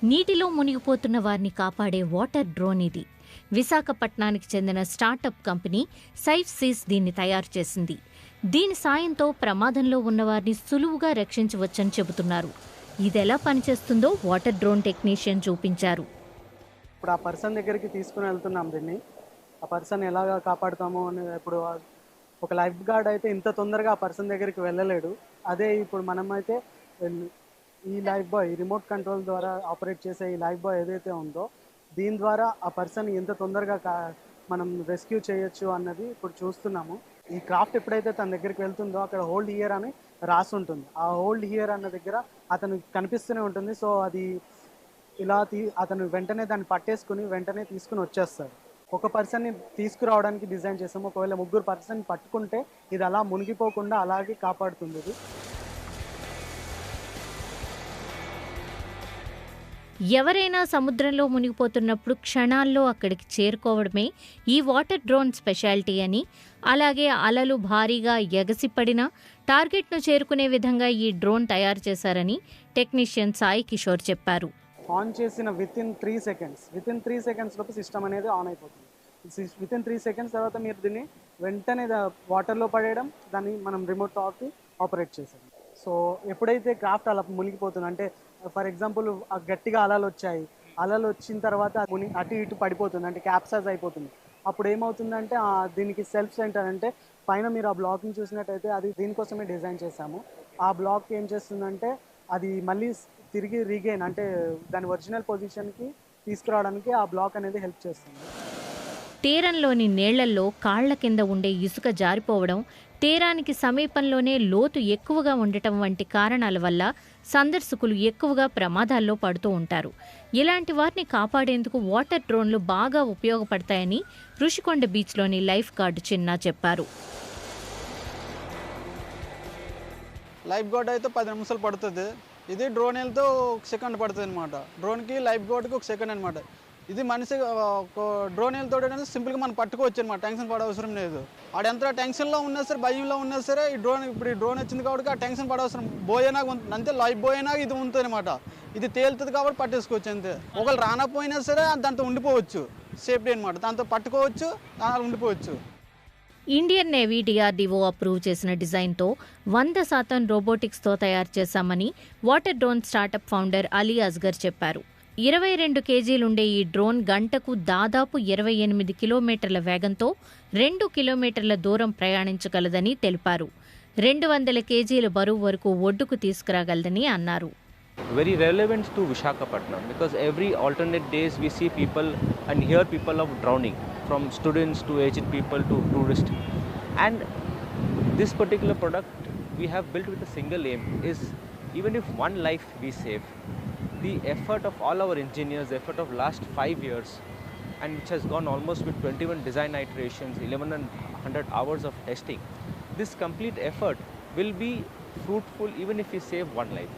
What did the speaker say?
నీటిలో మునిగిపోతున్న వారిని కాపాడే వాటర్ డ్రోన్ ఇది. విశాఖపట్నానికి చెందిన స్టార్టప్ కంపెనీ సైఫ్ సీస్ దీన్ని తయారు చేసింది. దీని సాయంతో ప్రమాదంలో ఉన్నవారిని సులువుగా రక్షించవచ్చని చెబుతున్నారు. ఇదెలా పనిచేస్తుందో వాటర్ డ్రోన్ టెక్నీషియన్ చూపించారు. ఇప్పుడు ఆ పర్సన్ దగ్గరికి తీసుకుని వెళ్తున్నాం దీన్ని. ఆ పర్సన్ ఎలాగా కాపాడుతామో అని. ఇప్పుడు ఒక లైఫ్ గార్డ్ అయితే ఇంత తొందరగా ఆ పర్సన్ దగ్గరికి వెళ్ళలేడు. అదే ఇప్పుడు మనమైతే ఈ లైఫ్ బాయ్, రిమోట్ కంట్రోల్ ద్వారా ఆపరేట్ చేసే ఈ లైఫ్ బాయ్ ఏదైతే ఉందో దీని ద్వారా ఆ పర్సన్ ఎంత తొందరగా మనం రెస్క్యూ చేయొచ్చు అన్నది ఇప్పుడు చూస్తున్నాము. ఈ క్రాఫ్ట్ ఎప్పుడైతే తన దగ్గరికి వెళ్తుందో అక్కడ హోల్డ్ హియర్ అని రాసి ఉంటుంది. ఆ హోల్డ్ హియర్ అన్న దగ్గర అతను కనిపిస్తూనే ఉంటుంది. సో అది ఇలా అతను వెంటనే దాన్ని పట్టేసుకుని వెంటనే తీసుకుని వచ్చేస్తాడు. ఒక పర్సన్ని తీసుకురావడానికి డిజైన్ చేసాము. ఒకవేళ ముగ్గురు పర్సన్ పట్టుకుంటే ఇది అలా మునిగిపోకుండా అలాగే కాపాడుతుంది ఇది. ఎవరైనా సముద్రంలో మునిగిపోతున్నప్పుడు క్షణాల్లో అక్కడికి చేరుకోవడమే ఈ వాటర్ డ్రోన్ స్పెషాలిటీ అని, అలాగే అలలు భారీగా ఎగసిపడినా టార్గెట్ను చేరుకునే విధంగా ఈ డ్రోన్ తయారు చేశారని టెక్నీషియన్ సాయి కిషోర్ చెప్పారు. ఆన్ చేసిన విత్ ఇన్ 3 సెకండ్స్ లోపు సిస్టమ్ అనేది ఆన్ అయిపోతుంది. విత్ ఇన్ 3 సెకండ్స్ తర్వాత మీరు దీన్ని వెంటనే వాటర్లో పడేయడం, దాన్ని మనం రిమోట్ ఆఫ్ ఆపరేట్ చేసాం. సో ఎప్పుడైతే క్రాఫ్ట్ అలా మునిగిపోతుంది అంటే ఫర్ ఎగ్జాంపుల్ గట్టిగా అలలు వచ్చాయి, అలలు వచ్చిన తర్వాత అటు ఇటు పడిపోతుంది, అంటే క్యాప్సైజ్ అయిపోతుంది. అప్పుడు ఏమవుతుందంటే దీనికి సెల్ఫ్ సెంటర్ అంటే పైన మీరు ఆ బ్లాక్ని చూసినట్టయితే అది దీనికోసమే డిజైన్ చేశాము. ఆ బ్లాక్ ఏం చేస్తుందంటే అది మళ్ళీ తిరిగి రీగెయిన్ అంటే దాని ఒరిజినల్ పొజిషన్కి తీసుకురావడానికి ఆ బ్లాక్ అనేది హెల్ప్ చేస్తుంది. తీరంలోని నీళ్లల్లో కాళ్ల కింద ఉండే ఇసుక జారిపోవడం, తీరానికి సమీపంలోనే లోతు ఎక్కువగా ఉండటం వంటి కారణాల వల్ల సందర్శకులు ఎక్కువగా ప్రమాదాల్లో పడుతూ ఉంటారు. ఇలాంటి వారిని కాపాడేందుకు వాటర్ డ్రోన్లు బాగా ఉపయోగపడతాయని ఋషికొండ బీచ్లోని లైఫ్ గార్డ్ చిన్నా చెప్పారు. లైఫ్ గార్డ్ అయితే 10 నిమిషాలు పడుతుంది. ఇది డ్రోన్ వెళ్తే 1 సెకండ్ పడుతుంది అనమాట. డ్రోన్కి లైఫ్ గార్డ్కి 1 సెకండ్ అనమాట. ఇది మనిషి డ్రోన్ వెళ్తాడు సింపుల్గా మనం పట్టుకోవచ్చు అనమాట. టెన్షన్ పడే అవసరం లేదు. ఆడు ఎంత టెన్షన్లో ఉన్నా సరే, భయంలో ఉన్నా సరే ఈ డ్రోన్ వచ్చింది కాబట్టి ఆ టెన్షన్ పడే అవసరం బోయేనాగా అంతే. లైఫ్ బోయేనాగా ఇది ఉంటుంది అనమాట. ఇది తేలుతుంది కాబట్టి పట్టేసుకోవచ్చు అంతే. ఒకళ్ళు రానపోయినా సరే దాంతో ఉండిపోవచ్చు, సేఫ్టీ అనమాట. దాంతో పట్టుకోవచ్చు, దాని ఉండిపోవచ్చు. ఇండియన్ నేవీ DRDO అప్రూవ్ చేసిన డిజైన్తో 100% రోబోటిక్స్తో తయారు చేశామని water drone startup founder Ali Asgar చెప్పారు. 22 కేజీలుండే ఈ డ్రోన్ గంటకు దాదాపు 28 కిలోమీటర్ల వేగంతో 2 కిలోమీటర్ల దూరం ప్రయాణించగలదని తెలిపారు. 200 కేజీల బరువు వరకు ఒడ్డుకు తీసుకురాగలదని అన్నారు. Very relevant to Visakhapatnam because every alternate days we see people and hear people of drowning, from students to aged people to tourists. And this particular product we have built with a single aim is even if one life we save, the effort of all our engineers, the effort of last 5 years, and which has gone almost with 21 design iterations, 1100 hours of testing, this complete effort will be fruitful even if we save one life.